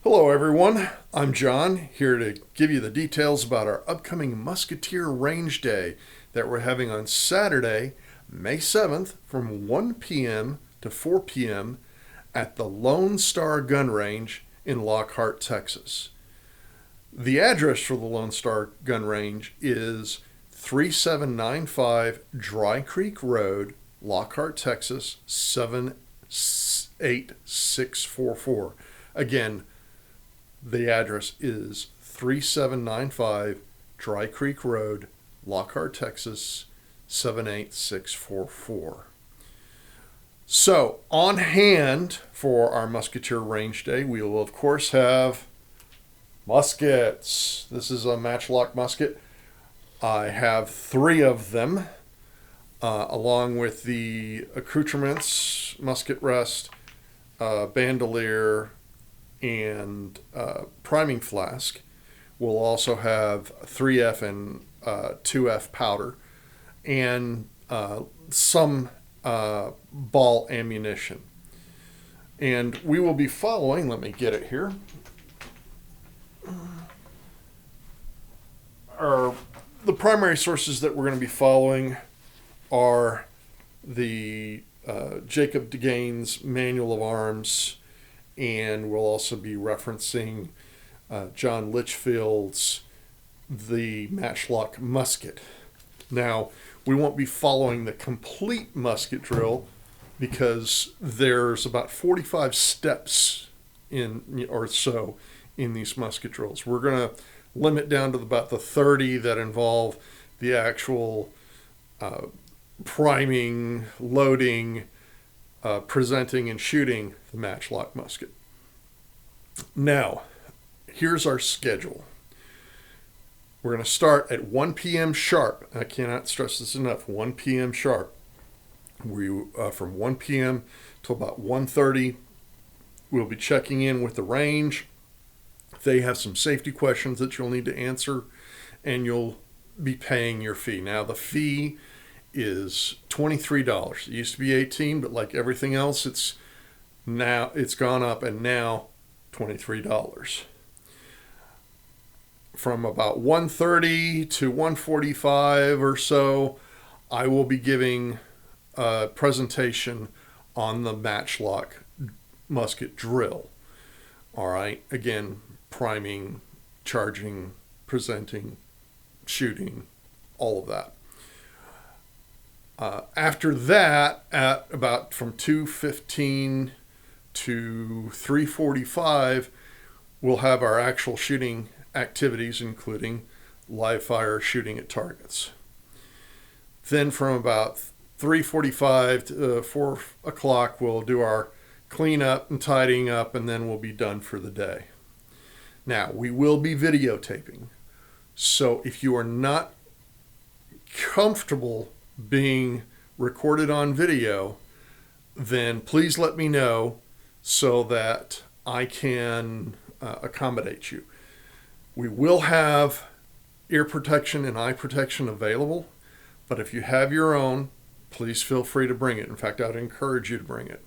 Hello everyone, I'm John, here to give you the details about our upcoming Musketeer Range Day that we're having on Saturday, May 7th from 1 p.m. to 4 p.m. at the Lone Star Gun Range in Lockhart, Texas. The address for the Lone Star Gun Range is 3795 Dry Creek Road, Lockhart, Texas 78644. Again, the address is 3795 Dry Creek Road, Lockhart, Texas 78644. So, on hand for our Musketeer Range Day, we will of course have muskets. This is a matchlock musket. I have 3 of them, along with the accoutrements, musket rest, bandolier, and priming flask. We'll also have 3F and 2F powder and some ball ammunition. And we will be following, let me get it here, the primary sources that we're going to be following are the Jacob DeGain's Manual of Arms, and we'll also be referencing John Litchfield's The Matchlock Musket. Now, we won't be following the complete musket drill because there's about 45 steps or so in these musket drills. We're going to limit down to about the 30 that involve the actual priming, loading, presenting, and shooting the matchlock musket. Now, here's our schedule. We're going to start at 1 p.m. sharp. I cannot stress this enough. 1 p.m. sharp. From 1 p.m. till about 1:30, we'll be checking in with the range. They have some safety questions that you'll need to answer, and you'll be paying your fee. Now, the fee is $23. It used to be $18, but like everything else, it's gone up, and now $23. From about 1:30 to 1:45 or so, I will be giving a presentation on the matchlock musket drill. All right, again, priming, charging, presenting, shooting, all of that. After that, at about from 2:15 to 3:45, we'll have our actual shooting activities, including live fire shooting at targets. Then from about 3:45 to 4 o'clock, we'll do our cleanup and tidying up, and then we'll be done for the day. Now, we will be videotaping. So if you are not comfortable being recorded on video, then please let me know so that I can accommodate you. We will have ear protection and eye protection available, but if you have your own, please feel free to bring it. In fact, I'd encourage you to bring it.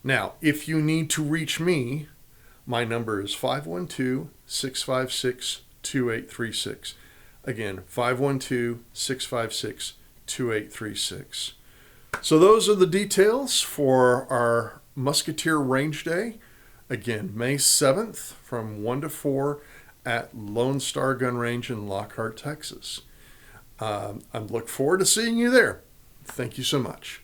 Now, if you need to reach me, my number is 512-656-2836. Again, 512-656-2836. So those are the details for our Musketeer Range Day. Again, May 7th from 1 to 4 at Lone Star Gun Range in Lockhart, Texas. I look forward to seeing you there. Thank you so much.